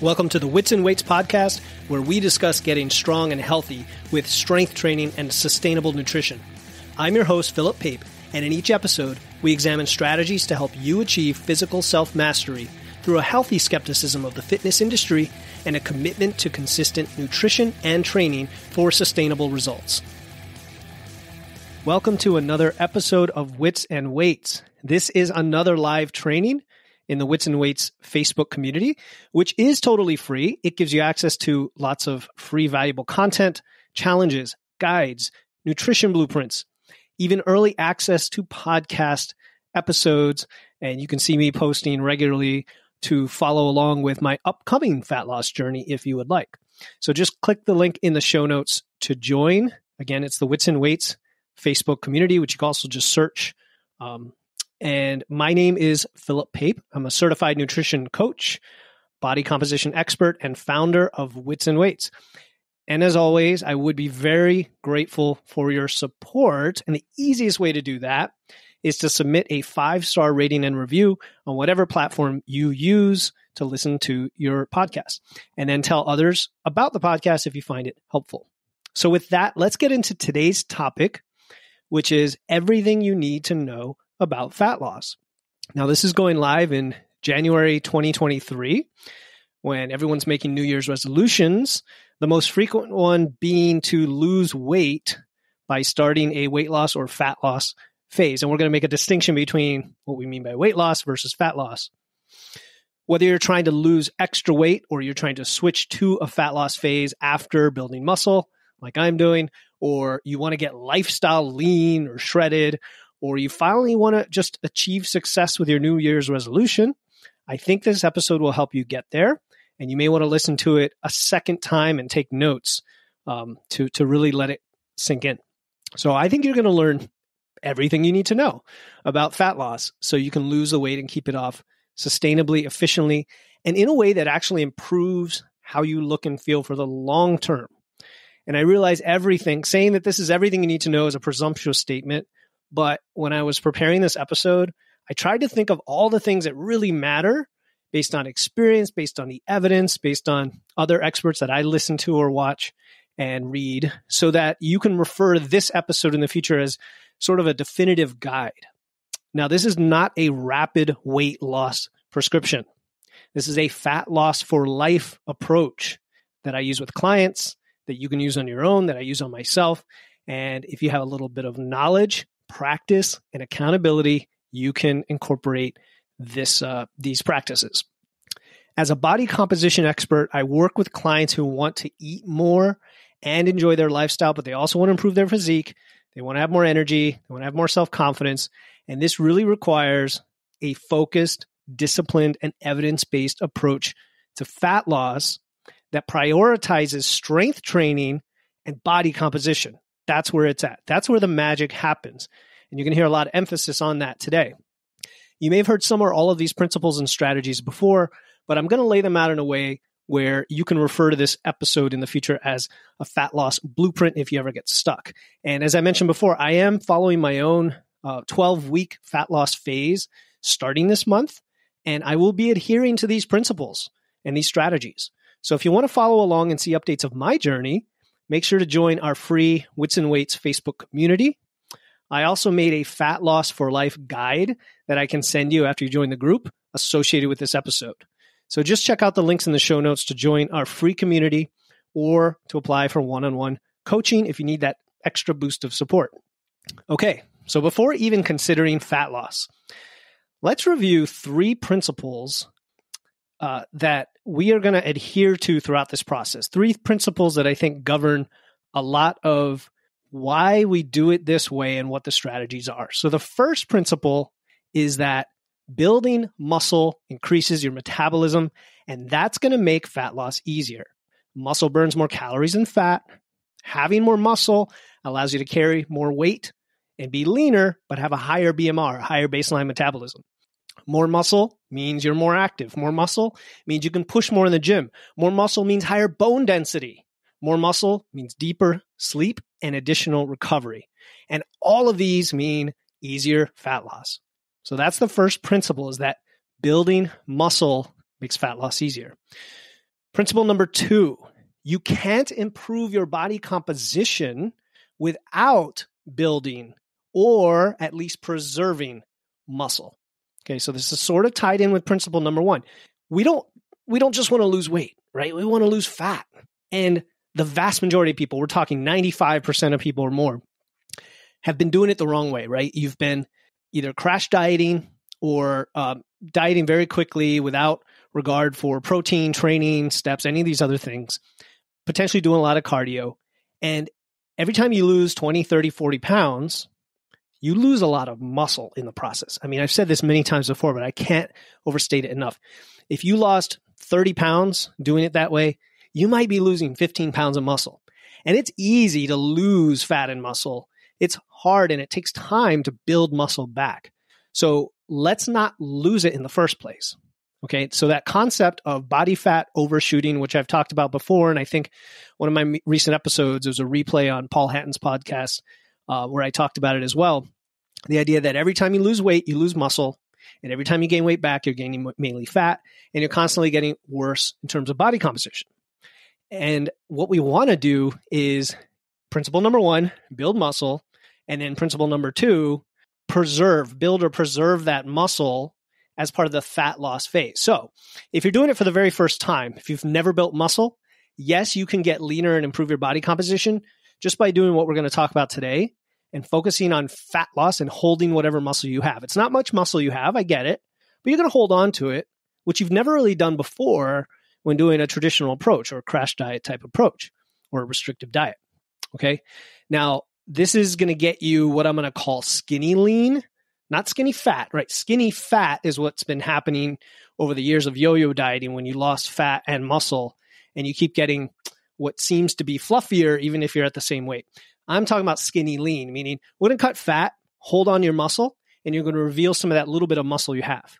Welcome to the Wits and Weights podcast, where we discuss getting strong and healthy with strength training and sustainable nutrition. I'm your host, Philip Pape, and in each episode, we examine strategies to help you achieve physical self-mastery through a healthy skepticism of the fitness industry and a commitment to consistent nutrition and training for sustainable results. Welcome to another episode of Wits and Weights. This is another live training in the Wits and Weights Facebook community, which is totally free. It gives you access to lots of free, valuable content, challenges, guides, nutrition blueprints, even early access to podcast episodes. And you can see me posting regularly to follow along with my upcoming fat loss journey if you would like. So just click the link in the show notes to join. Again, it's the Wits and Weights Facebook community, which you can also just search. And my name is Philip Pape. I'm a certified nutrition coach, body composition expert, and founder of Wits and Weights. And as always, I would be very grateful for your support. And the easiest way to do that is to submit a 5-star rating and review on whatever platform you use to listen to your podcast. And then tell others about the podcast if you find it helpful. So with that, let's get into today's topic, which is everything you need to know about fat loss. Now, this is going live in January 2023, when everyone's making New Year's resolutions, the most frequent one being to lose weight by starting a weight loss or fat loss phase. And we're going to make a distinction between what we mean by weight loss versus fat loss. Whether you're trying to lose extra weight or you're trying to switch to a fat loss phase after building muscle, like I'm doing, or you want to get lifestyle lean or shredded, or you finally want to just achieve success with your New Year's resolution, I think this episode will help you get there. And you may want to listen to it a second time and take notes to really let it sink in. So I think you're going to learn everything you need to know about fat loss so you can lose the weight and keep it off sustainably, efficiently, and in a way that actually improves how you look and feel for the long term. And I realize saying that this is everything you need to know is a presumptuous statement. But when I was preparing this episode, I tried to think of all the things that really matter based on experience, based on the evidence, based on other experts that I listen to or watch and read, so that you can refer to this episode in the future as sort of a definitive guide. Now, this is not a rapid weight loss prescription. This is a fat loss for life approach that I use with clients, that you can use on your own, that I use on myself. And if you have a little bit of knowledge, practice, and accountability, you can incorporate these practices. As a body composition expert, I work with clients who want to eat more and enjoy their lifestyle, but they also want to improve their physique. They want to have more energy. They want to have more self-confidence. And this really requires a focused, disciplined, and evidence-based approach to fat loss that prioritizes strength training and body composition. That's where it's at. That's where the magic happens. And you're going to hear a lot of emphasis on that today. You may have heard some or all of these principles and strategies before, but I'm going to lay them out in a way where you can refer to this episode in the future as a fat loss blueprint if you ever get stuck. And as I mentioned before, I am following my own 12-week fat loss phase starting this month, and I will be adhering to these principles and these strategies. So if you want to follow along and see updates of my journey, make sure to join our free Wits and Weights Facebook community. I also made a fat loss for life guide that I can send you after you join the group associated with this episode. So just check out the links in the show notes to join our free community or to apply for one-on-one coaching if you need that extra boost of support. Okay, so before even considering fat loss, let's review 3 principles that we are going to adhere to throughout this process. 3 principles that I think govern a lot of why we do it this way and what the strategies are. So the first principle is that building muscle increases your metabolism, and that's going to make fat loss easier. Muscle burns more calories than fat. Having more muscle allows you to carry more weight and be leaner, but have a higher BMR, a higher baseline metabolism. More muscle means you're more active. More muscle means you can push more in the gym. More muscle means higher bone density. More muscle means deeper sleep and additional recovery. And all of these mean easier fat loss. So that's the first principle, is that building muscle makes fat loss easier. Principle number 2, you can't improve your body composition without building or at least preserving muscle. Okay, so this is sort of tied in with principle number 1. We don't just want to lose weight, right? We want to lose fat. And the vast majority of people, we're talking 95% of people or more, have been doing it the wrong way, right? You've been either crash dieting or dieting very quickly without regard for protein, training, steps, any of these other things, potentially doing a lot of cardio. And every time you lose 20, 30, 40 pounds, you lose a lot of muscle in the process. I mean, I've said this many times before, but I can't overstate it enough. If you lost 30 pounds doing it that way, you might be losing 15 pounds of muscle. And it's easy to lose fat and muscle. It's hard and it takes time to build muscle back. So let's not lose it in the first place. Okay, so that concept of body fat overshooting, which I've talked about before, and I think one of my recent episodes was a replay on Paul Hatton's podcast where I talked about it as well. The idea that every time you lose weight, you lose muscle, and every time you gain weight back, you're gaining mainly fat, and you're constantly getting worse in terms of body composition. And what we want to do is principle number 1, build muscle, and then principle number 2, build or preserve that muscle as part of the fat loss phase. So if you're doing it for the very first time, if you've never built muscle, yes, you can get leaner and improve your body composition just by doing what we're going to talk about today and focusing on fat loss and holding whatever muscle you have. It's not much muscle you have, I get it, but you're going to hold on to it, which you've never really done before when doing a traditional approach or a crash diet type approach or a restrictive diet. Okay. Now, this is going to get you what I'm going to call skinny lean, not skinny fat, right? Skinny fat is what's been happening over the years of yo-yo dieting when you lost fat and muscle and you keep getting what seems to be fluffier even if you're at the same weight. I'm talking about skinny lean, meaning we're going to cut fat, hold on your muscle, and you're going to reveal some of that little bit of muscle you have.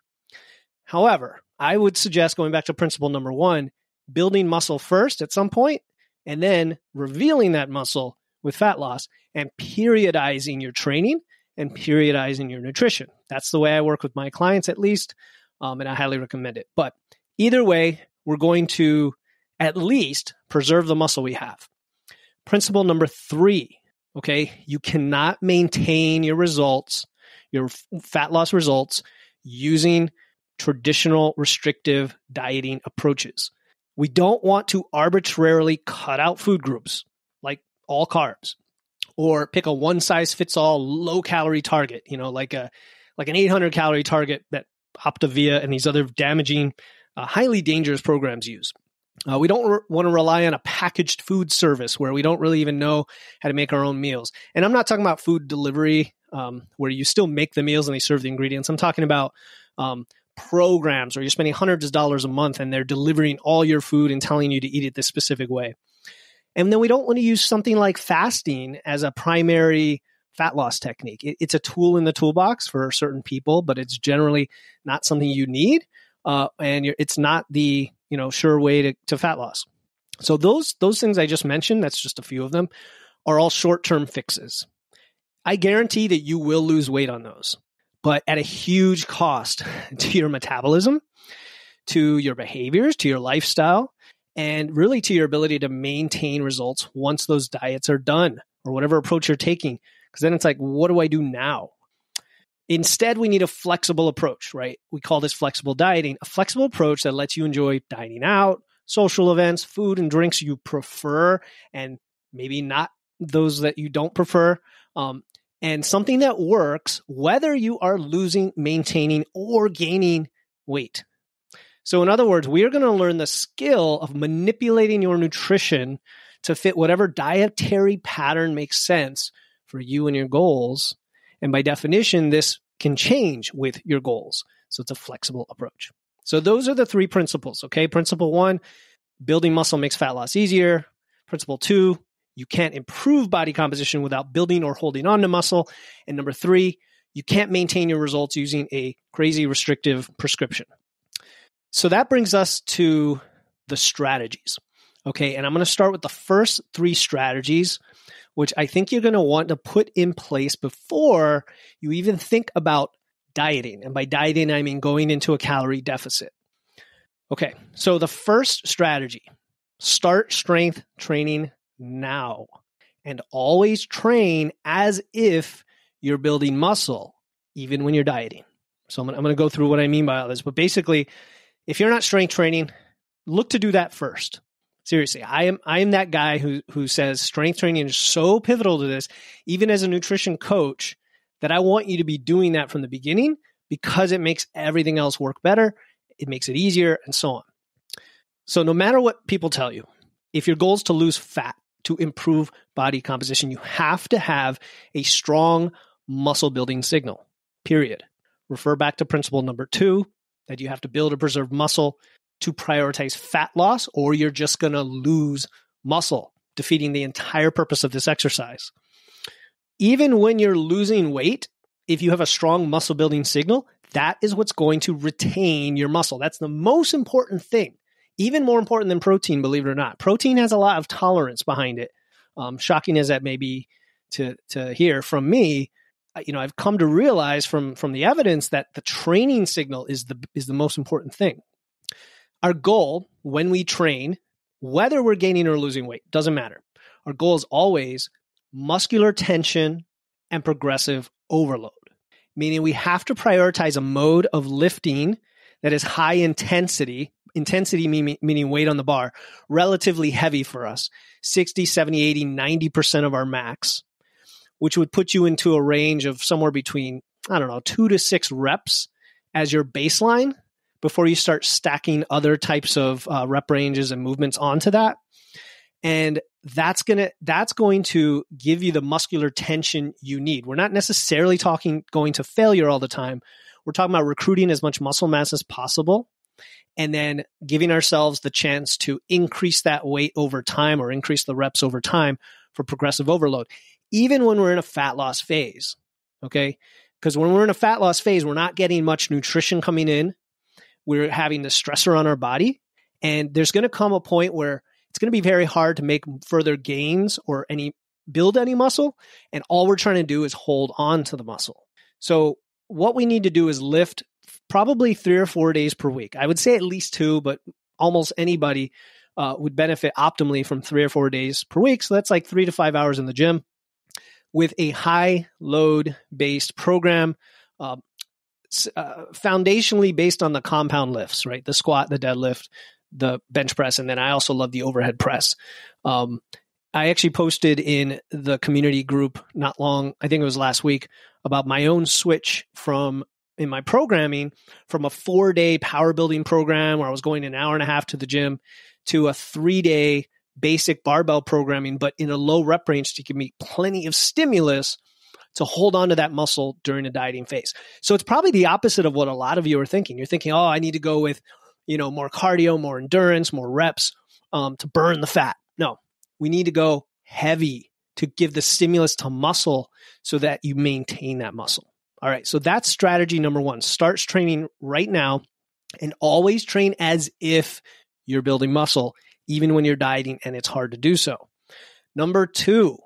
However, I would suggest going back to principle number 1, building muscle first at some point, and then revealing that muscle with fat loss and periodizing your training and periodizing your nutrition. That's the way I work with my clients at least, and I highly recommend it. But either way, we're going to at least preserve the muscle we have. Principle number 3, okay, you cannot maintain your results, your fat loss results, using traditional restrictive dieting approaches. We don't want to arbitrarily cut out food groups like all carbs or pick a one-size-fits-all low-calorie target, like an 800-calorie target that Optavia and these other damaging, highly dangerous programs use. We don't want to rely on a packaged food service where we don't really even know how to make our own meals. And I'm not talking about food delivery where you still make the meals and they serve the ingredients. I'm talking about programs where you're spending hundreds of dollars a month and they're delivering all your food and telling you to eat it this specific way. And then we don't want to use something like fasting as a primary fat loss technique. It's a tool in the toolbox for certain people, but it's generally not something you need. And it's not the sure way to fat loss. So those things I just mentioned, that's just a few of them, are all short-term fixes. I guarantee that you will lose weight on those, but at a huge cost to your metabolism, to your behaviors, to your lifestyle, and really to your ability to maintain results once those diets are done or whatever approach you're taking. Because then it's like, what do I do now? Instead, we need a flexible approach, right? We call this flexible dieting, a flexible approach that lets you enjoy dining out, social events, food and drinks you prefer, and maybe not those that you don't prefer, and something that works whether you are losing, maintaining, or gaining weight. So in other words, we are going to learn the skill of manipulating your nutrition to fit whatever dietary pattern makes sense for you and your goals. And by definition, this can change with your goals. So it's a flexible approach. So those are the 3 principles, okay? Principle 1, building muscle makes fat loss easier. Principle 2, you can't improve body composition without building or holding on to muscle. And number 3, you can't maintain your results using a crazy restrictive prescription. So that brings us to the strategies, okay? And I'm going to start with the first 3 strategies, which I think you're going to want to put in place before you even think about dieting. And by dieting, I mean going into a calorie deficit. Okay, so the first strategy, start strength training now and always train as if you're building muscle, even when you're dieting. So I'm going to go through what I mean by all this. But basically, if you're not strength training, look to do that first. Seriously, I am that guy who says strength training is so pivotal to this, even as a nutrition coach, that I want you to be doing that from the beginning because it makes everything else work better. It makes it easier and so on. So no matter what people tell you, if your goal is to lose fat, to improve body composition, you have to have a strong muscle building signal, period. Refer back to principle number 2, that you have to build or preserve muscle to prioritize fat loss, or you're just going to lose muscle, defeating the entire purpose of this exercise. Even when you're losing weight, if you have a strong muscle building signal, that is what's going to retain your muscle. That's the most important thing. Even more important than protein, believe it or not. Protein has a lot of tolerance behind it. Shocking as that may be to hear from me, I've come to realize from the evidence that the training signal is the most important thing. Our goal when we train, whether we're gaining or losing weight, doesn't matter. Our goal is always muscular tension and progressive overload, meaning we have to prioritize a mode of lifting that is high intensity meaning weight on the bar, relatively heavy for us, 60, 70, 80, 90% of our max, which would put you into a range of somewhere between, 2 to 6 reps as your baseline before you start stacking other types of rep ranges and movements onto that. And that's going to give you the muscular tension you need. We're not necessarily going to failure all the time. We're talking about recruiting as much muscle mass as possible and then giving ourselves the chance to increase that weight over time or increase the reps over time for progressive overload, even when we're in a fat loss phase, okay? Because when we're in a fat loss phase, we're not getting much nutrition coming in. We're having the stressor on our body, and there's going to come a point where it's going to be very hard to make further gains or build any muscle, and all we're trying to do is hold on to the muscle. So what we need to do is lift probably 3 or 4 days per week. I would say at least 2, but almost anybody would benefit optimally from 3 or 4 days per week. So that's like 3 to 5 hours in the gym with a high load based program, foundationally based on the compound lifts, right? The squat, the deadlift, the bench press, and then I also love the overhead press. I actually posted in the community group not long, I think it was last week, about my own switch in my programming from a 4-day power building program where I was going an hour and a half to the gym to a 3-day basic barbell programming, but in a low rep range to give me plenty of stimulus to hold on to that muscle during a dieting phase. So it's probably the opposite of what a lot of you are thinking. You're thinking, I need to go with, more cardio, more endurance, more reps to burn the fat. No, we need to go heavy to give the stimulus to muscle so that you maintain that muscle. All right, so that's strategy number 1. Start training right now and always train as if you're building muscle, even when you're dieting and it's hard to do so. Number 2,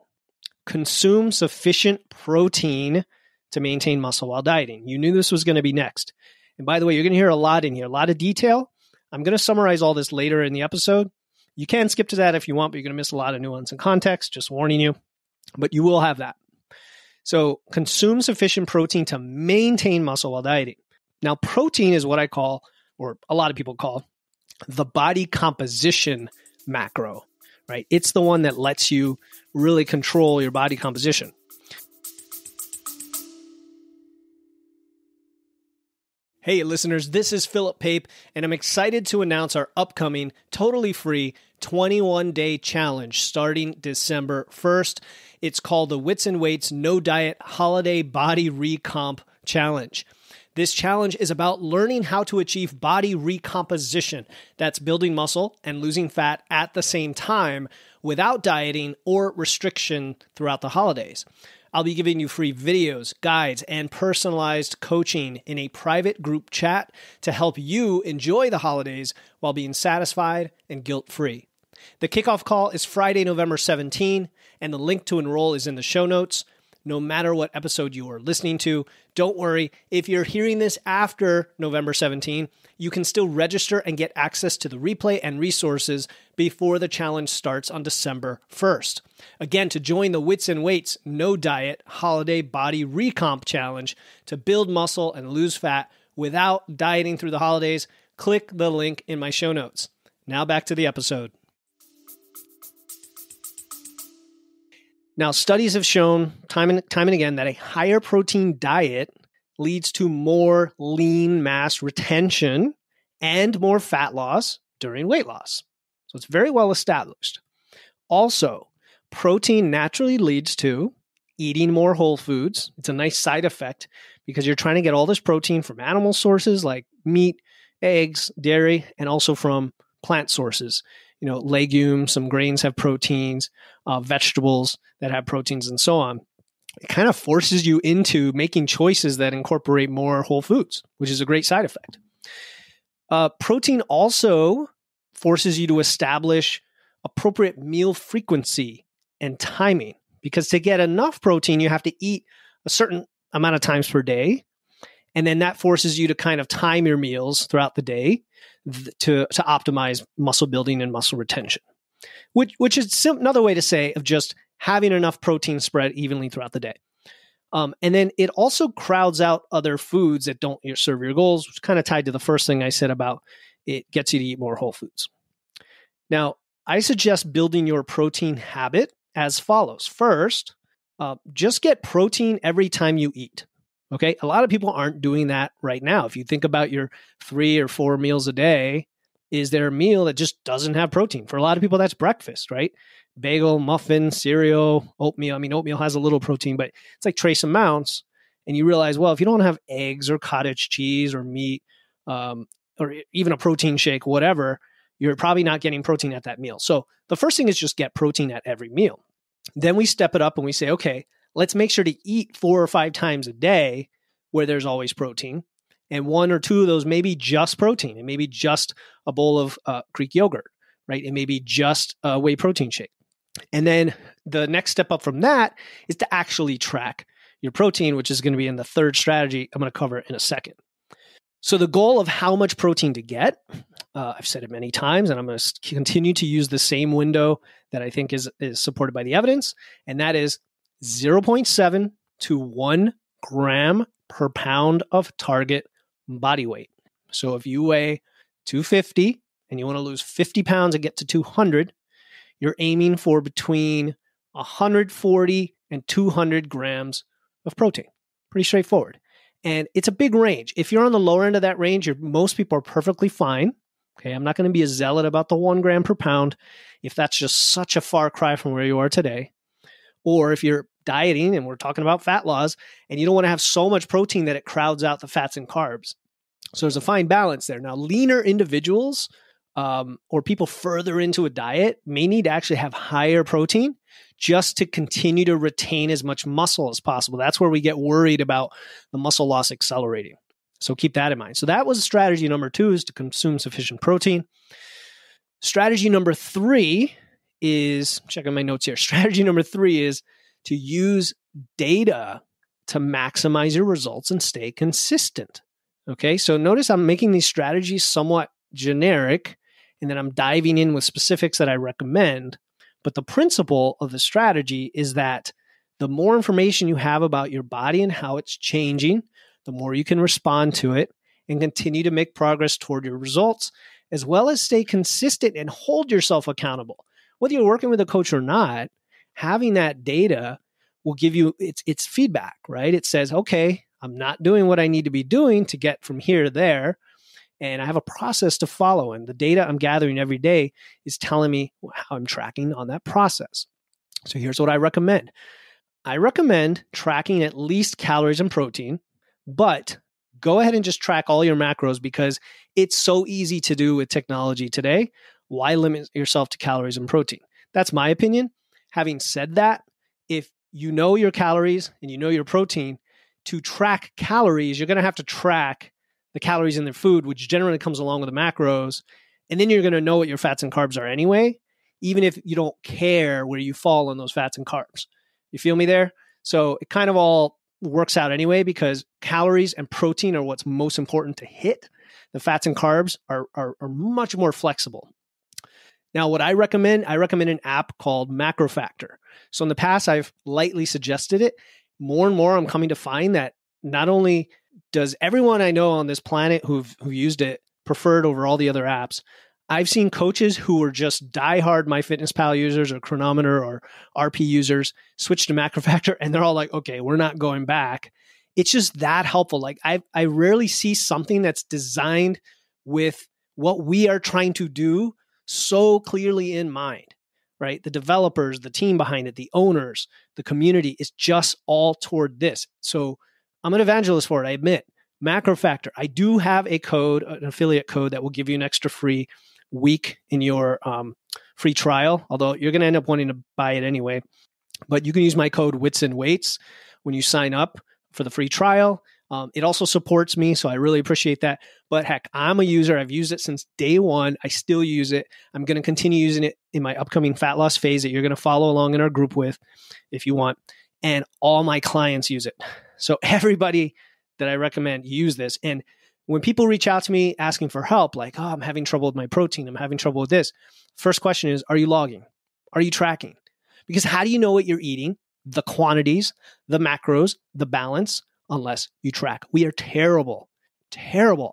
consume sufficient protein to maintain muscle while dieting. You knew this was going to be next. And by the way, you're going to hear a lot in here, a lot of detail. I'm going to summarize all this later in the episode. You can skip to that if you want, but you're going to miss a lot of nuance and context, just warning you. But you will have that. So consume sufficient protein to maintain muscle while dieting. Now, protein is what I call, or a lot of people call, the body composition macro, right? It's the one that lets you really control your body composition. Hey, listeners, this is Philip Pape, and I'm excited to announce our upcoming totally free 21-day challenge starting December 1st. It's called the Wits and Weights No Diet Holiday Body Recomp Challenge. This challenge is about learning how to achieve body recomposition. That's building muscle and losing fat at the same time without dieting or restriction throughout the holidays. I'll be giving you free videos, guides, and personalized coaching in a private group chat to help you enjoy the holidays while being satisfied and guilt-free. The kickoff call is Friday, November 17, and the link to enroll is in the show notes. no matter what episode you are listening to. Don't worry, if you're hearing this after November 17, you can still register and get access to the replay and resources before the challenge starts on December 1st. Again, to join the Wits and Weights No Diet Holiday Body Recomp Challenge to build muscle and lose fat without dieting through the holidays, click the link in my show notes. Now back to the episode. Now, studies have shown time and again that a higher protein diet leads to more lean mass retention and more fat loss during weight loss. So it's very well established. Also, protein naturally leads to eating more whole foods. It's a nice side effect because you're trying to get all this protein from animal sources like meat, eggs, dairy, and also from plant sources. Legumes, some grains have proteins, vegetables that have proteins, and so on. It kind of forces you into making choices that incorporate more whole foods, which is a great side effect. Protein also forces you to establish appropriate meal frequency and timing, because to get enough protein, you have to eat a certain amount of times per day. And then that forces you to kind of time your meals throughout the day to optimize muscle building and muscle retention, which is another way to say of just having enough protein spread evenly throughout the day. And then it also crowds out other foods that don't serve your goals, which is kind of tied to the first thing I said about it gets you to eat more whole foods. Now, I suggest building your protein habit as follows. First, just get protein every time you eat. Okay, a lot of people aren't doing that right now. If you think about your 3 or 4 meals a day, is there a meal that just doesn't have protein? For a lot of people, that's breakfast, right? Bagel, muffin, cereal, oatmeal. I mean, oatmeal has a little protein, but it's like trace amounts. And you realize, well, if you don't have eggs or cottage cheese or meat, or even a protein shake, whatever, you're probably not getting protein at that meal. So the first thing is just get protein at every meal. Then we step it up and we say, okay, let's make sure to eat 4 or 5 times a day where there's always protein. And 1 or 2 of those may be just protein. It may be just a bowl of Greek yogurt, right? It may be just a whey protein shake. And then the next step up from that is to actually track your protein, which is going to be in the third strategy I'm going to cover in a second. So the goal of how much protein to get, I've said it many times, and I'm going to continue to use the same window that I think is supported by the evidence, and that is 0.7 to 1 gram per pound of target body weight. So if you weigh 250 and you want to lose 50 pounds and get to 200, you're aiming for between 140 and 200 grams of protein. Pretty straightforward. And it's a big range. If you're on the lower end of that range, most people are perfectly fine. Okay, I'm not going to be a zealot about the 1 gram per pound if that's just such a far cry from where you are today. Or if you're dieting and we're talking about fat loss and you don't want to have so much protein that it crowds out the fats and carbs. So there's a fine balance there. Now, leaner individuals or people further into a diet may need to actually have higher protein just to continue to retain as much muscle as possible. That's where we get worried about the muscle loss accelerating. So keep that in mind. So that was strategy number 2, is to consume sufficient protein. Strategy number 3 is, checking my notes here. Strategy number 3 is to use data to maximize your results and stay consistent. Okay, so notice I'm making these strategies somewhat generic, and then I'm diving in with specifics that I recommend. But the principle of the strategy is that the more information you have about your body and how it's changing, the more you can respond to it and continue to make progress toward your results, as well as stay consistent and hold yourself accountable. Whether you're working with a coach or not, having that data will give you its feedback, right? It says, okay, I'm not doing what I need to be doing to get from here to there, and I have a process to follow. And the data I'm gathering every day is telling me how I'm tracking on that process. So here's what I recommend. I recommend tracking at least calories and protein, but go ahead and just track all your macros because it's so easy to do with technology today. Why limit yourself to calories and protein? That's my opinion. Having said that, if you know your calories and you know your protein, to track calories, you're going to have to track the calories in their food, which generally comes along with the macros. And then you're going to know what your fats and carbs are anyway, even if you don't care where you fall on those fats and carbs. You feel me there? So it kind of all works out anyway because calories and protein are what's most important to hit. The fats and carbs are much more flexible. Now, what I recommend an app called MacroFactor. So in the past, I've lightly suggested it. More and more, I'm coming to find that not only does everyone I know on this planet who've used it prefer it over all the other apps, I've seen coaches who are just diehard MyFitnessPal users or Chronometer or RP users switch to MacroFactor, and they're all like, okay, we're not going back. It's just that helpful. Like I rarely see something that's designed with what we are trying to do so clearly in mind, right? The developers, the team behind it, the owners, the community is just all toward this. So I'm an evangelist for it, I admit. MacroFactor, I do have a code, an affiliate code that will give you an extra free week in your free trial, although you're going to end up wanting to buy it anyway. But you can use my code WITS and Weights when you sign up for the free trial. It also supports me, so I really appreciate that. But heck, I'm a user. I've used it since day one. I still use it. I'm going to continue using it in my upcoming fat loss phase that you're going to follow along in our group with if you want. And all my clients use it. So everybody that I recommend use this. And when people reach out to me asking for help, like, oh, I'm having trouble with my protein, I'm having trouble with this. First question is, are you logging? Are you tracking? Because how do you know what you're eating, the quantities, the macros, the balance, unless you track? We are terrible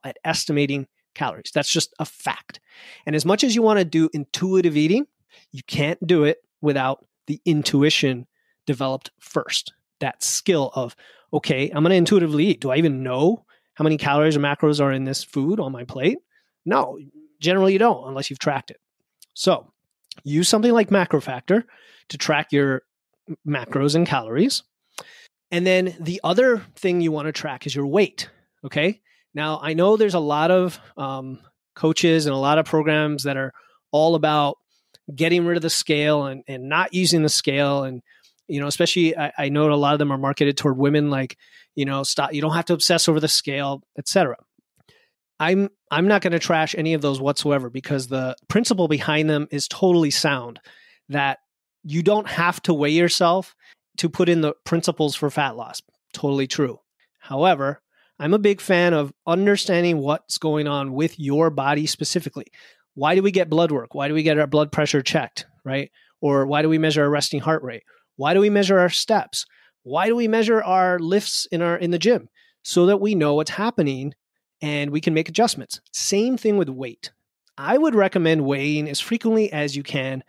at estimating calories. That's just a fact. And as much as you want to do intuitive eating, you can't do it without the intuition developed first. That skill of, okay, I'm going to intuitively eat. Do I even know how many calories or macros are in this food on my plate? No, generally you don't unless you've tracked it. So use something like MacroFactor to track your macros and calories. And then the other thing you want to track is your weight. Okay. Now, I know there's a lot of coaches and a lot of programs that are all about getting rid of the scale and not using the scale. And, you know, especially I know a lot of them are marketed toward women, like, you know, stop, you don't have to obsess over the scale, etc. I'm not going to trash any of those whatsoever because the principle behind them is totally sound, that you don't have to weigh yourself to put in the principles for fat loss. Totally true. However, I'm a big fan of understanding what's going on with your body specifically. Why do we get blood work? Why do we get our blood pressure checked, right? Or why do we measure our resting heart rate? Why do we measure our steps? Why do we measure our lifts in the gym? So that we know what's happening and we can make adjustments. Same thing with weight. I would recommend weighing as frequently as you can,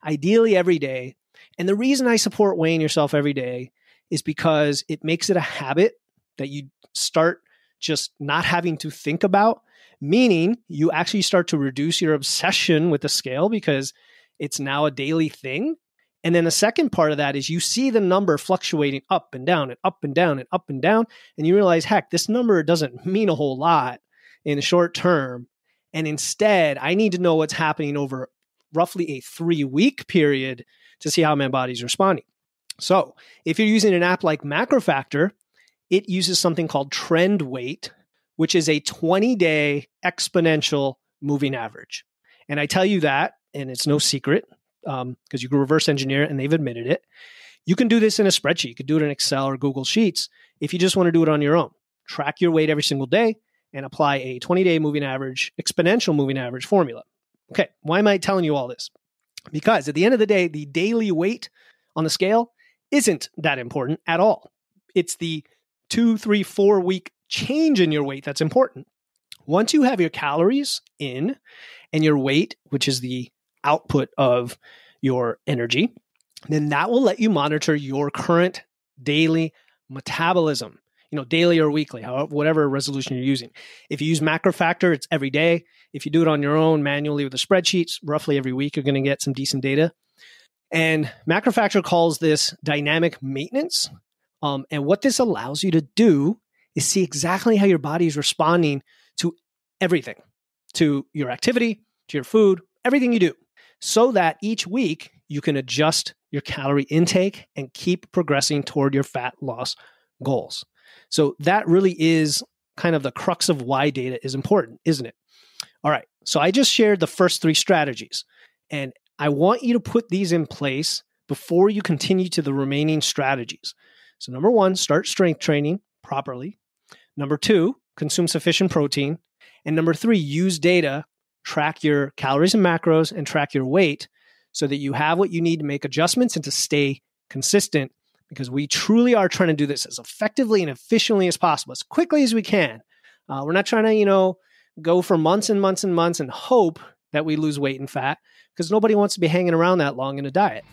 ideally every day. And the reason I support weighing yourself every day is because it makes it a habit that you start just not having to think about, meaning you actually start to reduce your obsession with the scale because it's now a daily thing. And then the second part of that is you see the number fluctuating up and down and up and down and up and down. And you realize, heck, this number doesn't mean a whole lot in the short term. And instead, I need to know what's happening over roughly a 3-week period to see how my body's responding. So if you're using an app like MacroFactor, it uses something called trend weight, which is a 20-day exponential moving average. And I tell you that, and it's no secret, because you can reverse engineer it and they've admitted it. You can do this in a spreadsheet. You could do it in Excel or Google Sheets if you just want to do it on your own. Track your weight every single day and apply a 20-day moving average, exponential moving average formula. Okay, why am I telling you all this? Because at the end of the day, the daily weight on the scale isn't that important at all. It's the 2, 3, 4 week change in your weight that's important. Once you have your calories in and your weight, which is the output of your energy, then that will let you monitor your current daily metabolism, daily or weekly, however, whatever resolution you're using. If you use MacroFactor, it's every day. If you do it on your own manually with the spreadsheets, roughly every week, you're going to get some decent data. And MacroFactor calls this dynamic maintenance. And what this allows you to do is see exactly how your body is responding to everything, to your activity, to your food, everything you do, so that each week you can adjust your calorie intake and keep progressing toward your fat loss goals. So that really is kind of the crux of why data is important, isn't it? All right. So I just shared the first 3 strategies, and I want you to put these in place before you continue to the remaining strategies. So number one, start strength training properly. Number two, consume sufficient protein. And number three, use data, track your calories and macros, and track your weight so that you have what you need to make adjustments and to stay consistent, because we truly are trying to do this as effectively and efficiently as possible, as quickly as we can. We're not trying to, go for months and months and months and hope that we lose weight and fat, because nobody wants to be hanging around that long in a diet.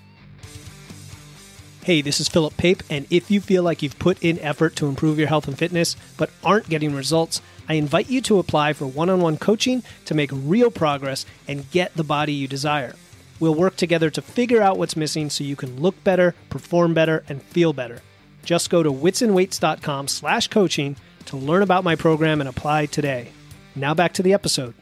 Hey, this is Philip Pape, and if you feel like you've put in effort to improve your health and fitness but aren't getting results, I invite you to apply for one-on-one coaching to make real progress and get the body you desire. We'll work together to figure out what's missing so you can look better, perform better, and feel better. Just go to witsandweights.com/coaching to learn about my program and apply today. Now back to the episode.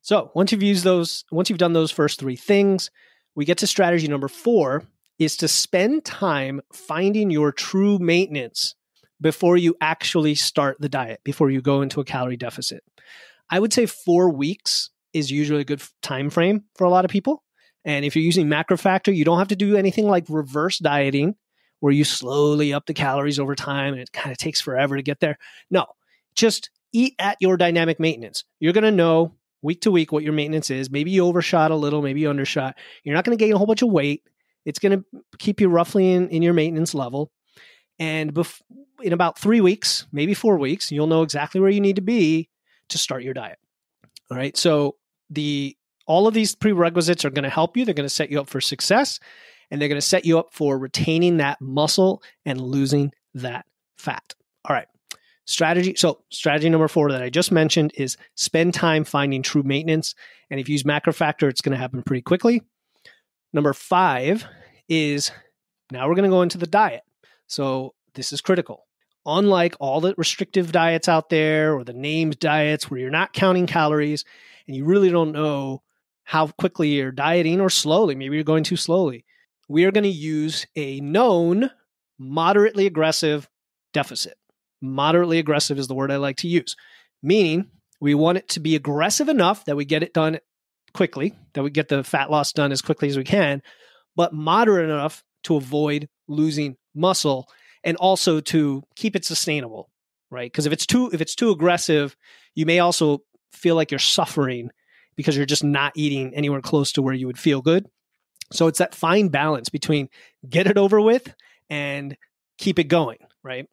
So once you've done those first three things, we get to strategy number 4, is to spend time finding your true maintenance before you actually start the diet, before you go into a calorie deficit. I would say 4 weeks is usually a good time frame for a lot of people. And if you're using MacroFactor, you don't have to do anything like reverse dieting, where you slowly up the calories over time and it kind of takes forever to get there. No, just eat at your dynamic maintenance. You're going to know week to week what your maintenance is. Maybe you overshot a little, maybe you undershot. You're not going to gain a whole bunch of weight. It's going to keep you roughly in your maintenance level. And in about 3 weeks, maybe 4 weeks, you'll know exactly where you need to be to start your diet. All right. So all of these prerequisites are going to help you. They're going to set you up for success, and they're going to set you up for retaining that muscle and losing that fat. All right. Strategy number 4 that I just mentioned is spend time finding true maintenance. And if you use MacroFactor, it's going to happen pretty quickly. Number 5 is, now we're going to go into the diet. So this is critical. Unlike all the restrictive diets out there or the named diets where you're not counting calories and you really don't know how quickly you're dieting or slowly, maybe you're going too slowly, we are going to use a known moderately aggressive deficit. Moderately aggressive is the word I like to use, meaning we want it to be aggressive enough that we get it done quickly, that we get the fat loss done as quickly as we can, but moderate enough to avoid losing muscle and also to keep it sustainable, right? Because if it's too aggressive, you may also feel like you're suffering because you're just not eating anywhere close to where you would feel good. So it's that fine balance between get it over with and keep it going, right?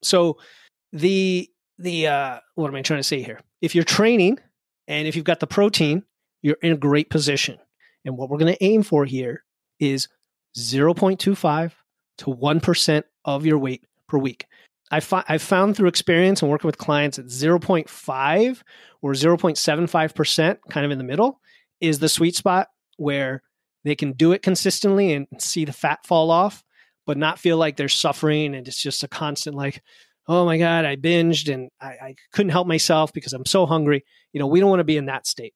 So what am I trying to say here? If you're training and if you've got the protein, you're in a great position. And what we're going to aim for here is 0.25 to 1% of your weight per week. I've found through experience and working with clients that 0.5 or 0.75%, kind of in the middle, is the sweet spot where they can do it consistently and see the fat fall off, but not feel like they're suffering and it's just a constant like, oh my God, I binged and I couldn't help myself because I'm so hungry. We don't want to be in that state.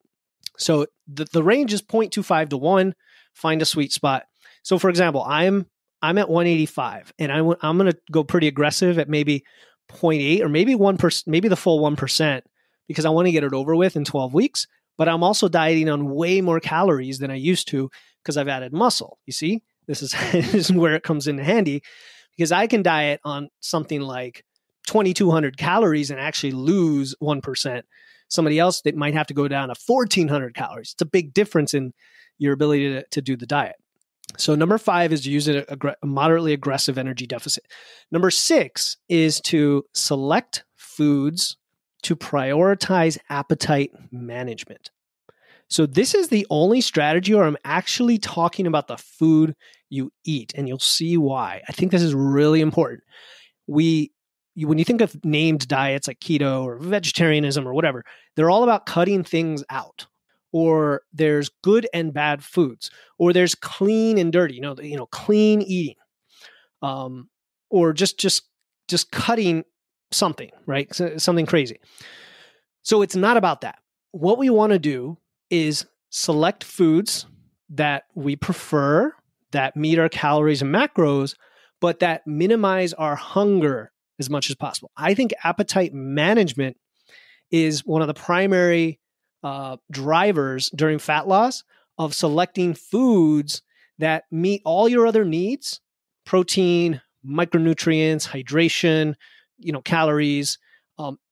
So the range is 0.25 to 1. Find a sweet spot. So for example, I'm at 185 and I'm going to go pretty aggressive at maybe 0.8 or maybe 1%, maybe the full 1%, because I want to get it over with in 12 weeks. But I'm also dieting on way more calories than I used to because I've added muscle. You see, this is where it comes in handy, because I can diet on something like 2,200 calories and actually lose 1%. Somebody else that might have to go down to 1,400 calories. It's a big difference in your ability to do the diet. So number 5 is to use a moderately aggressive energy deficit. Number 6 is to select foods to prioritize appetite management. So this is the only strategy where I'm actually talking about the food you eat, and you'll see why. I think this is really important. When you think of named diets like keto or vegetarianism or whatever, they're all about cutting things out. Or there's good and bad foods, or there's clean and dirty, clean eating, or just cutting something, right? Something crazy. So it's not about that. What we want to do is select foods that we prefer, that meet our calories and macros, but that minimize our hunger as much as possible. I think appetite management is one of the primary drivers during fat loss of selecting foods that meet all your other needs: protein, micronutrients, hydration, calories,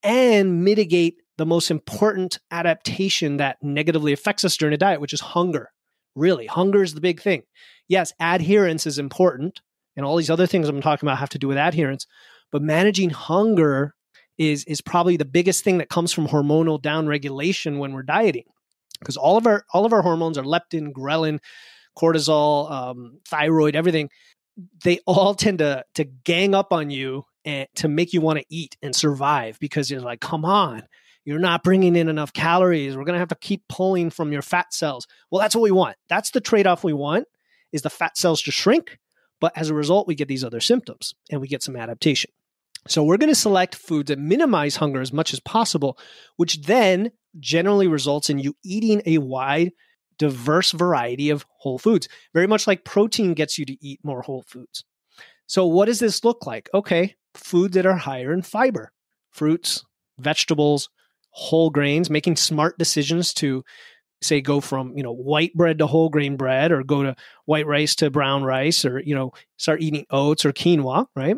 and mitigate the most important adaptation that negatively affects us during a diet, which is hunger. Really, hunger is the big thing. Yes, adherence is important, and all these other things I'm talking about have to do with adherence, but managing hunger is probably the biggest thing that comes from hormonal downregulation when we're dieting, because all of our hormones are leptin, ghrelin, cortisol, thyroid, everything. They all tend to gang up on you and to make you want to eat and survive, because you're like, come on, you're not bringing in enough calories. We're going to have to keep pulling from your fat cells. Well, that's what we want. That's the trade-off we want, is the fat cells to shrink. But as a result, we get these other symptoms and we get some adaptation. So we're going to select foods that minimize hunger as much as possible, which then generally results in you eating a wide, diverse variety of whole foods. Very much like protein gets you to eat more whole foods. So what does this look like? Okay, foods that are higher in fiber, fruits, vegetables, whole grains, making smart decisions to, say, go from, white bread to whole grain bread, or go to white rice to brown rice, or, start eating oats or quinoa, right?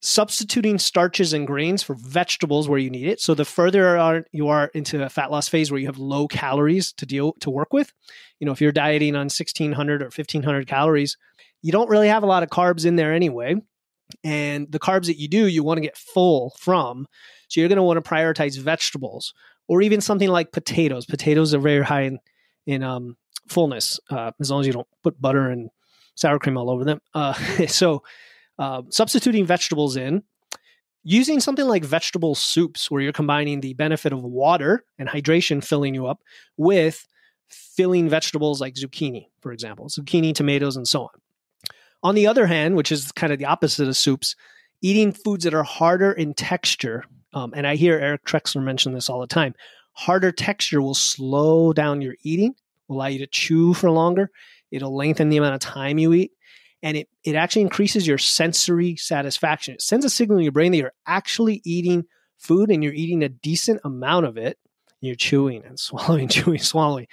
Substituting starches and grains for vegetables where you need it. So the further you are into a fat loss phase where you have low calories to work with, if you're dieting on 1,600 or 1,500 calories, you don't really have a lot of carbs in there anyway. And the carbs that you do, you want to get full from. So you're going to want to prioritize vegetables, or even something like potatoes. Potatoes are very high in fullness, as long as you don't put butter and sour cream all over them. Substituting vegetables in, using something like vegetable soups, where you're combining the benefit of water and hydration filling you up with filling vegetables like zucchini, for example, zucchini, tomatoes, and so on. On the other hand, which is kind of the opposite of soups, eating foods that are harder in texture. And I hear Eric Trexler mention this all the time. Harder texture will slow down your eating, will allow you to chew for longer. It'll lengthen the amount of time you eat. And it actually increases your sensory satisfaction. It sends a signal in your brain that you're actually eating food, and you're eating a decent amount of it. You're chewing and swallowing, chewing, swallowing.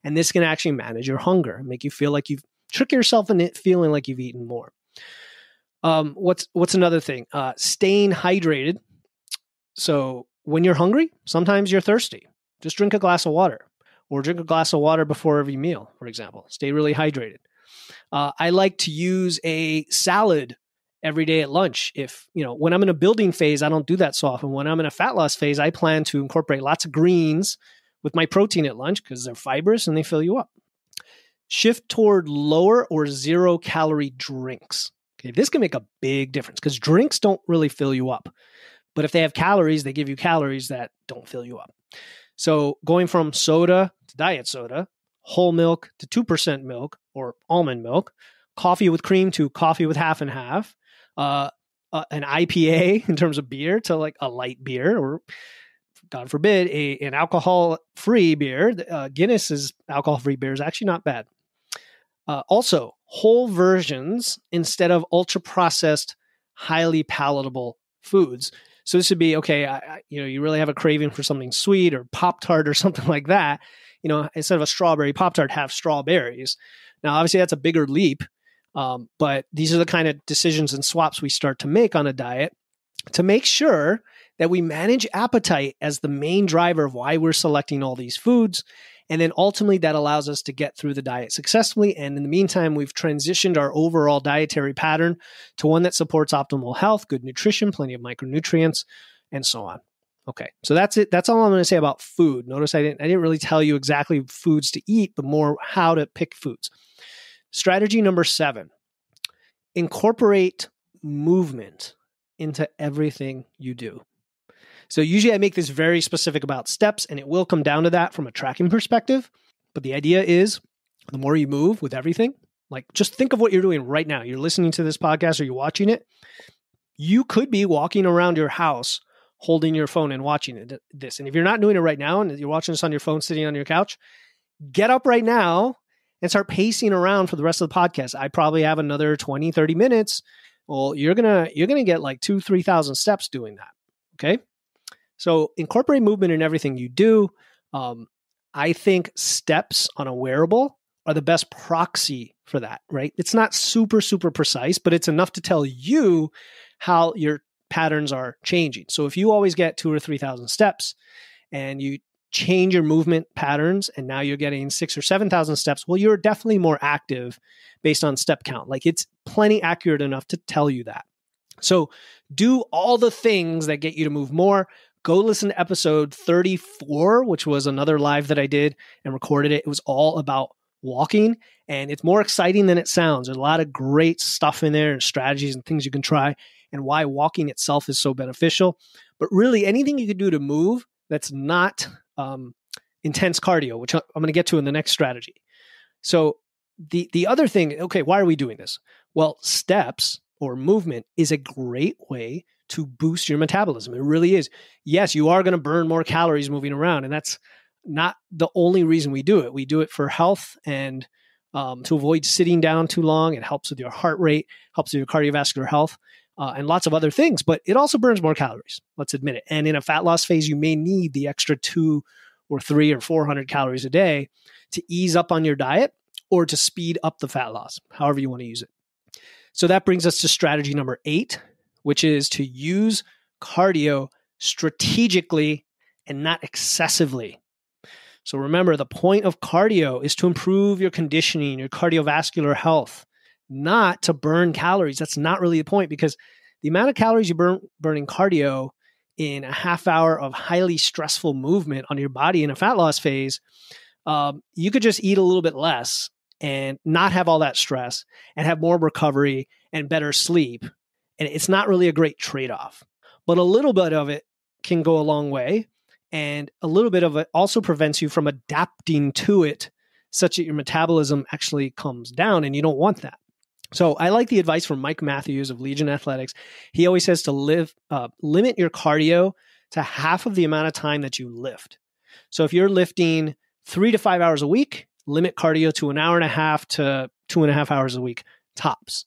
And this can actually manage your hunger and make you feel like you've tricked yourself into feeling like you've eaten more. What's another thing? Staying hydrated. So when you're hungry, sometimes you're thirsty. Just drink a glass of water, or drink a glass of water before every meal, for example. Stay really hydrated. I like to use a salad every day at lunch. When I'm in a building phase, I don't do that so often. When I'm in a fat loss phase, I plan to incorporate lots of greens with my protein at lunch, because they're fibrous and they fill you up. Shift toward lower or 0 calorie drinks. Okay, this can make a big difference, because drinks don't really fill you up. But if they have calories, they give you calories that don't fill you up. So going from soda to diet soda, whole milk to 2% milk or almond milk, coffee with cream to coffee with half and half, an IPA in terms of beer to like a light beer, or God forbid, an alcohol-free beer. Guinness's alcohol-free beer is actually not bad. Also, whole versions instead of ultra-processed, highly palatable foods. So this would be, okay, you really have a craving for something sweet or Pop-Tart or something like that. Instead of a strawberry Pop-Tart, have strawberries. Now, obviously, that's a bigger leap, but these are the kind of decisions and swaps we start to make on a diet to make sure that we manage appetite as the main driver of why we're selecting all these foods. And then ultimately, that allows us to get through the diet successfully. And in the meantime, we've transitioned our overall dietary pattern to one that supports optimal health, good nutrition, plenty of micronutrients, and so on. Okay, so that's it. That's all I'm going to say about food. Notice I didn't really tell you exactly foods to eat, but more how to pick foods. Strategy number 7, incorporate movement into everything you do. So usually I make this very specific about steps, and it will come down to that from a tracking perspective. But the idea is the more you move with everything, like just think of what you're doing right now. You're listening to this podcast or you're watching it. You could be walking around your house holding your phone and watching this. And if you're not doing it right now and you're watching this on your phone sitting on your couch, get up right now and start pacing around for the rest of the podcast. I probably have another 20, 30 minutes. Well, you're going to get like 2,000-3,000 steps doing that. Okay. So incorporate movement in everything you do. I think steps on a wearable are the best proxy for that, right? It's not super, super precise, but it's enough to tell you how your patterns are changing. So if you always get 2,000 or 3,000 steps and you change your movement patterns and now you're getting 6,000 or 7,000 steps, well, you're definitely more active based on step count. Like it's plenty accurate enough to tell you that. So do all the things that get you to move more. Go listen to episode 34, which was another live that I did and recorded it. It was all about walking, and it's more exciting than it sounds. There's a lot of great stuff in there and strategies and things you can try and why walking itself is so beneficial. But really anything you can do to move that's not intense cardio, which I'm going to get to in the next strategy. So the other thing, okay, why are we doing this? Well, steps or movement is a great way to boost your metabolism. It really is. Yes, you are going to burn more calories moving around, and that's not the only reason we do it. We do it for health and to avoid sitting down too long. It helps with your heart rate, helps with your cardiovascular health, and lots of other things. But it also burns more calories, let's admit it. And in a fat loss phase, you may need the extra 200 or 300 or 400 calories a day to ease up on your diet or to speed up the fat loss, however you want to use it. So that brings us to strategy number 8, which is to use cardio strategically and not excessively. So remember, the point of cardio is to improve your conditioning, your cardiovascular health, not to burn calories. That's not really the point, because the amount of calories you burn in cardio in a half hour of highly stressful movement on your body in a fat loss phase, you could just eat a little bit less and not have all that stress and have more recovery and better sleep. And it's not really a great trade-off, but a little bit of it can go a long way. And a little bit of it also prevents you from adapting to it such that your metabolism actually comes down, and you don't want that. So I like the advice from Mike Matthews of Legion Athletics. He always says to limit your cardio to half of the amount of time that you lift. So if you're lifting 3 to 5 hours a week, limit cardio to 1.5 hours to 2.5 hours a week, tops.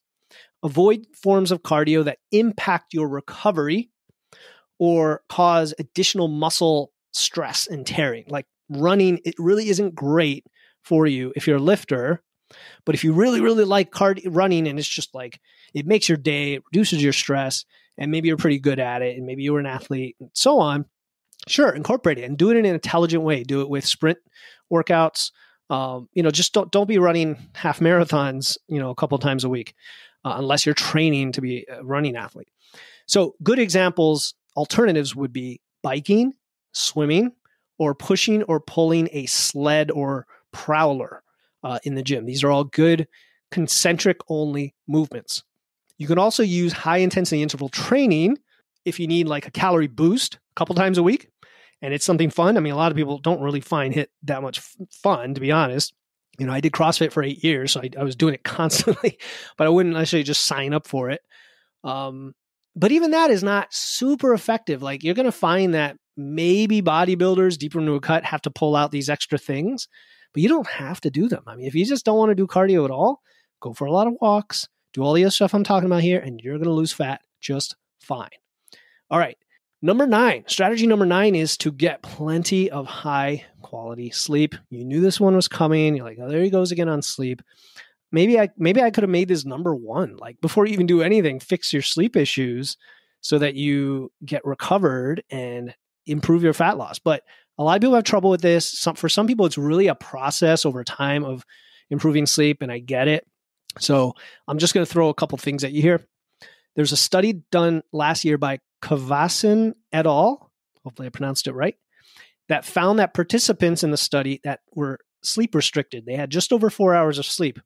Avoid forms of cardio that impact your recovery or cause additional muscle stress and tearing. Like running, it really isn't great for you if you're a lifter. But if you really, really like running and it's just like, it makes your day, it reduces your stress, and maybe you're pretty good at it, and maybe you were an athlete and so on, sure, incorporate it and do it in an intelligent way. Do it with sprint workouts. Just don't be running half marathons, a couple of times a week, unless you're training to be a running athlete. So good examples, alternatives would be biking, swimming, or pushing or pulling a sled or prowler in the gym. These are all good concentric only movements. You can also use high intensity interval training if you need like a calorie boost a couple times a week. And it's something fun. I mean, a lot of people don't really find it that much fun, to be honest. I did CrossFit for 8 years, so I was doing it constantly, but I wouldn't necessarily just sign up for it. But even that is not super effective. Like you're going to find that maybe bodybuilders deeper into a cut have to pull out these extra things, but you don't have to do them. I mean, if you just don't want to do cardio at all, go for a lot of walks, do all the other stuff I'm talking about here, and you're going to lose fat just fine. All right. Strategy number 9 is to get plenty of high quality sleep. You knew this one was coming. You're like, oh, there he goes again on sleep. Maybe I could have made this number 1. Like before you even do anything, fix your sleep issues so that you get recovered and improve your fat loss. But a lot of people have trouble with this. For some people, it's really a process over time of improving sleep, and I get it. So I'm just going to throw a couple things at you here. There's a study done last year by Kavasin et al., hopefully I pronounced it right, that found that participants in the study that were sleep restricted, they had just over 4 hours of sleep.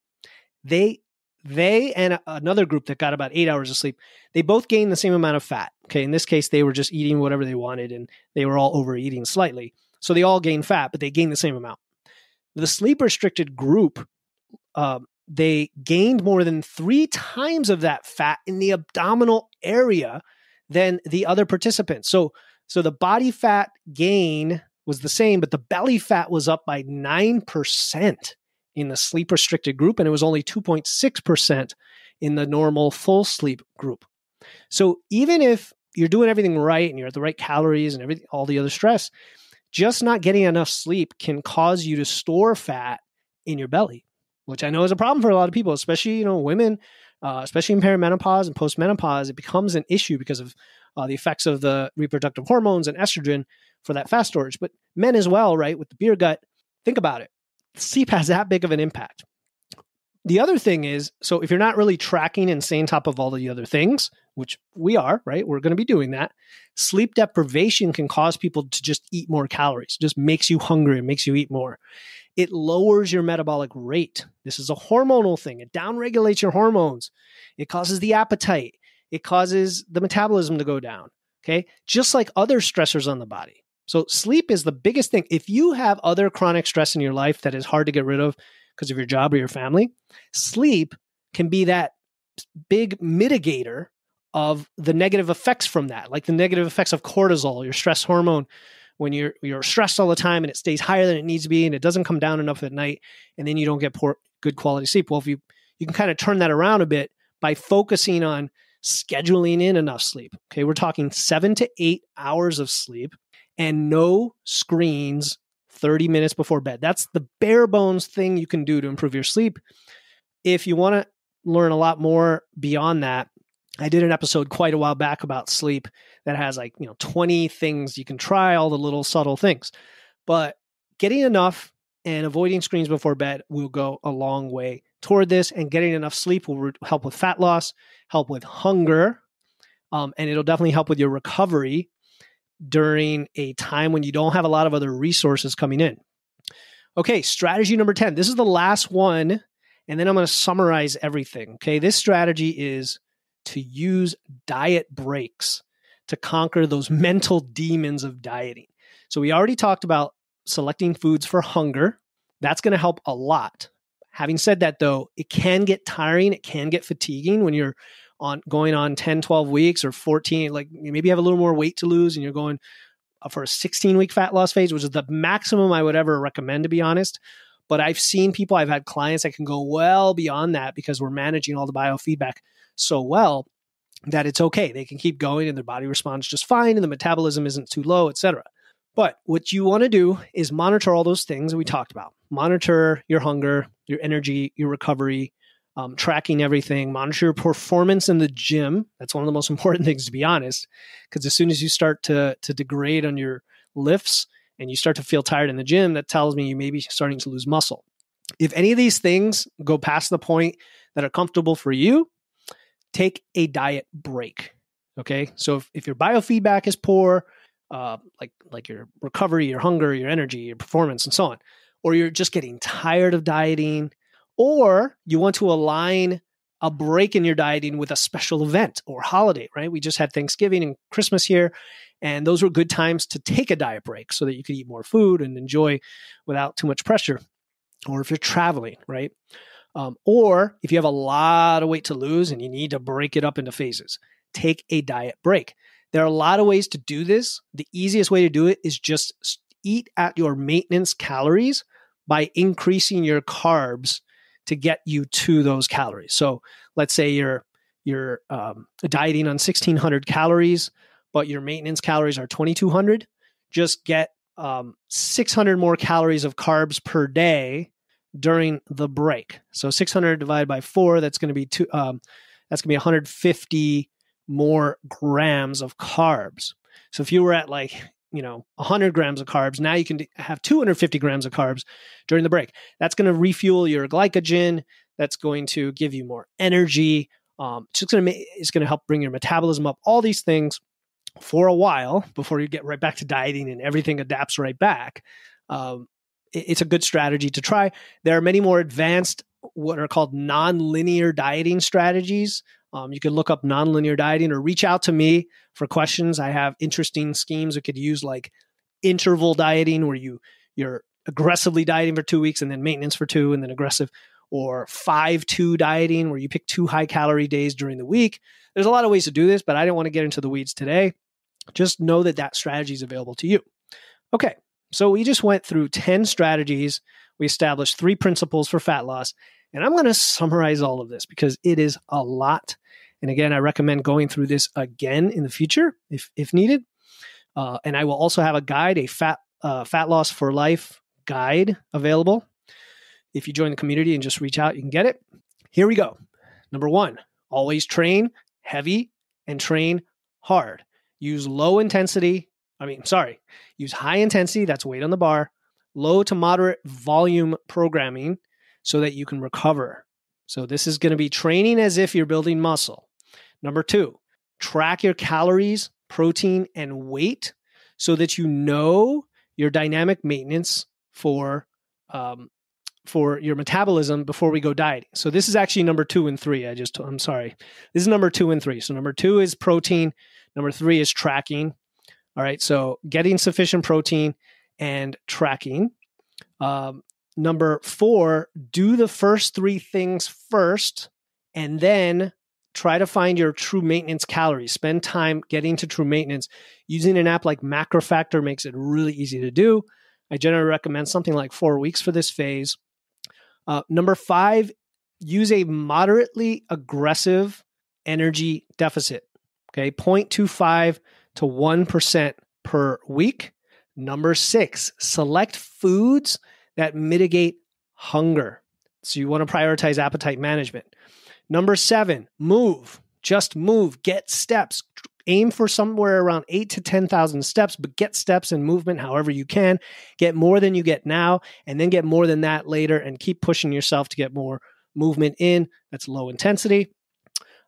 They and another group that got about 8 hours of sleep, they both gained the same amount of fat. Okay, in this case, they were just eating whatever they wanted, and they were all overeating slightly. So they all gained fat, but they gained the same amount. The sleep restricted group, they gained more than 3 times of that fat in the abdominal area than the other participants. So the body fat gain was the same, but the belly fat was up by 9% in the sleep restricted group, and it was only 2.6% in the normal full sleep group. So even if you're doing everything right and you're at the right calories and everything, all the other stress, just not getting enough sleep can cause you to store fat in your belly. which I know is a problem for a lot of people, especially, women, especially in perimenopause and postmenopause. It becomes an issue because of the effects of the reproductive hormones and estrogen for that fat storage. But men as well, right, with the beer gut, think about it. Sleep has that big of an impact. The other thing is, so if you're not really tracking and staying on top of all the other things, which we are, right, we're going to be doing that, sleep deprivation can cause people to just eat more calories. It just makes you hungry and makes you eat more. It lowers your metabolic rate. This is a hormonal thing. It downregulates your hormones. It causes the appetite. It causes the metabolism to go down, okay? Just like other stressors on the body. So sleep is the biggest thing. If you have other chronic stress in your life that is hard to get rid of because of your job or your family, sleep can be that big mitigator of the negative effects from that, like the negative effects of cortisol, your stress hormone, when you're stressed all the time and it stays higher than it needs to be and it doesn't come down enough at night, and then you don't get good quality sleep. Well, if you can kind of turn that around a bit by focusing on scheduling in enough sleep. Okay, we're talking 7 to 8 hours of sleep and no screens 30 minutes before bed. That's the bare bones thing you can do to improve your sleep. If you want to learn a lot more beyond that, I did an episode quite a while back about sleep that has 20 things you can try, all the little subtle things. But getting enough and avoiding screens before bed will go a long way toward this. And getting enough sleep will help with fat loss, help with hunger, and it'll definitely help with your recovery during a time when you don't have a lot of other resources coming in. Okay, strategy number 10. This is the last one, and then I'm going to summarize everything. Okay, this strategy is to use diet breaks to conquer those mental demons of dieting. So we already talked about selecting foods for hunger. That's going to help a lot. Having said that, though, it can get tiring. It can get fatiguing when you're going on 10, 12 weeks or 14. Like maybe you have a little more weight to lose and you're going for a 16-week fat loss phase, which is the maximum I would ever recommend, to be honest. But I've seen people, I've had clients that can go well beyond that because we're managing all the biofeedback so well that it's okay. They can keep going and their body responds just fine and the metabolism isn't too low, etc. But what you want to do is monitor all those things that we talked about. Monitor your hunger, your energy, your recovery, tracking everything, monitor your performance in the gym. That's one of the most important things, to be honest, because as soon as you start to degrade on your lifts and you start to feel tired in the gym, that tells me you may be starting to lose muscle. If any of these things go past the point that are comfortable for you, take a diet break. Okay. So if your biofeedback is poor, like your recovery, your hunger, your energy, your performance, and so on, or you're just getting tired of dieting, or you want to align a break in your dieting with a special event or holiday, right? We just had Thanksgiving and Christmas here, and those were good times to take a diet break so that you could eat more food and enjoy without too much pressure. Or if you're traveling, right? Or if you have a lot of weight to lose and you need to break it up into phases, take a diet break. There are a lot of ways to do this. The easiest way to do it is just eat at your maintenance calories by increasing your carbs to get you to those calories. So let's say you're dieting on 1,600 calories, but your maintenance calories are 2,200. Just get 600 more calories of carbs per day during the break. So 600 divided by 4, that's going to be 150 more grams of carbs. So if you were at 100 grams of carbs, now you can have 250 grams of carbs during the break. That's going to refuel your glycogen. That's going to give you more energy. It's going to help bring your metabolism up. All these things for a while before you get right back to dieting and everything adapts right back. It's a good strategy to try. There are many more advanced, what are called nonlinear dieting strategies. You can look up nonlinear dieting or reach out to me for questions. I have interesting schemes we could use, like interval dieting, where you're aggressively dieting for 2 weeks and then maintenance for 2 and then aggressive, or 5-2 dieting, where you pick 2 high calorie days during the week. There's a lot of ways to do this, but I don't want to get into the weeds today. Just know that strategy is available to you. Okay. So we just went through 10 strategies. We established 3 principles for fat loss. And I'm going to summarize all of this because it is a lot. And again, I recommend going through this again in the future if needed. And I will also have a guide, a fat loss for life guide available. If you join the community and just reach out, you can get it. Here we go. Number 1, always train heavy and train hard. Use use high intensity, that's weight on the bar, low to moderate volume programming so that you can recover. So this is going to be training as if you're building muscle. Number 2, track your calories, protein, and weight so that you know your dynamic maintenance for your metabolism before we go dieting. So this is actually number 2 and 3. I'm sorry. This is number 2 and 3. So number 2 is protein. Number 3 is tracking. All right. So getting sufficient protein and tracking. Number 4, do the first 3 things first, and then try to find your true maintenance calories. Spend time getting to true maintenance. Using an app like MacroFactor makes it really easy to do. I generally recommend something like 4 weeks for this phase. Number 5, use a moderately aggressive energy deficit. Okay, 0.25 to 1% per week. Number 6, select foods that mitigate hunger. So you want to prioritize appetite management. Number 7, move. Just move. Get steps. Aim for somewhere around 8,000 to 10,000 steps, but get steps and movement however you can. Get more than you get now, and then get more than that later, and keep pushing yourself to get more movement in. That's low intensity.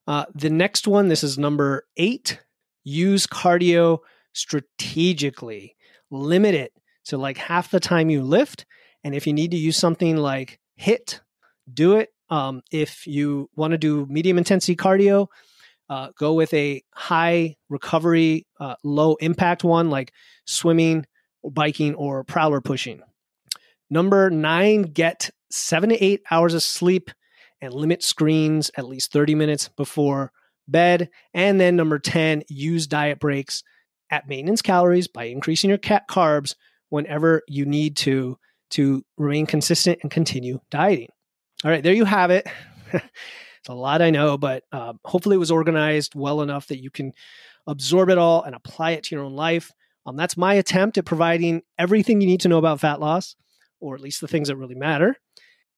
The next one, this is number 8, use cardio strategically. Limit it to like half the time you lift. And if you need to use something like HIIT, do it. If you want to do medium intensity cardio, go with a high recovery, low impact one like swimming, or biking, or prowler pushing. Number 9, get 7 to 8 hours of sleep and limit screens at least 30 minutes before bed. And then number 10, use diet breaks at maintenance calories by increasing your carbs whenever you need to remain consistent and continue dieting. All right, there you have it. It's a lot, I know, but hopefully it was organized well enough that you can absorb it all and apply it to your own life. That's my attempt at providing everything you need to know about fat loss, or at least the things that really matter.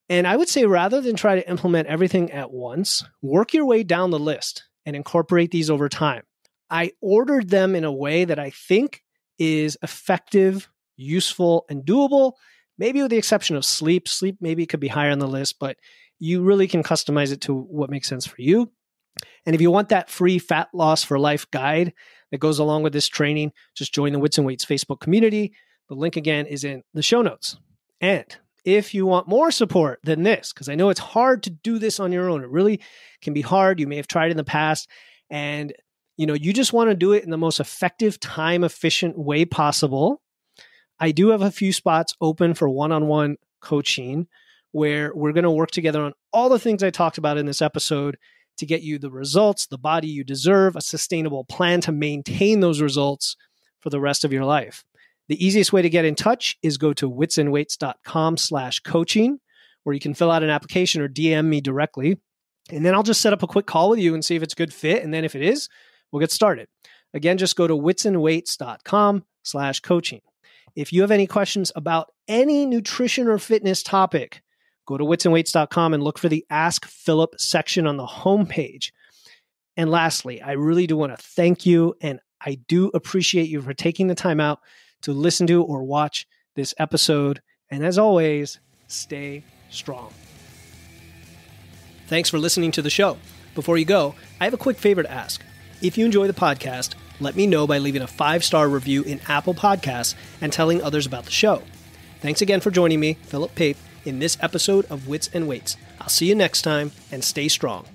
And I would say rather than try to implement everything at once, work your way down the list and incorporate these over time. I ordered them in a way that I think is effective, useful, and doable, maybe with the exception of sleep. Sleep maybe could be higher on the list, but you really can customize it to what makes sense for you. And if you want that free Fat Loss for Life guide that goes along with this training, just join the Wits and Weights Facebook community. The link again is in the show notes. And if you want more support than this, because I know it's hard to do this on your own, it really can be hard. You may have tried in the past, and you just want to do it in the most effective, time-efficient way possible. I do have a few spots open for one-on-one coaching where we're going to work together on all the things I talked about in this episode to get you the results, the body you deserve, a sustainable plan to maintain those results for the rest of your life. The easiest way to get in touch is go to witsandweights.com/coaching, where you can fill out an application or DM me directly. And then I'll just set up a quick call with you and see if it's a good fit. And then if it is, we'll get started. Again, just go to witsandweights.com/coaching. If you have any questions about any nutrition or fitness topic, go to witsandweights.com and look for the Ask Philip section on the homepage. And lastly, I really do want to thank you, and I do appreciate you for taking the time out to listen to or watch this episode. And as always, stay strong. Thanks for listening to the show. Before you go, I have a quick favor to ask. If you enjoy the podcast, let me know by leaving a 5-star review in Apple Podcasts and telling others about the show. Thanks again for joining me, Philip Pape, in this episode of Wits and Weights. I'll see you next time, and stay strong.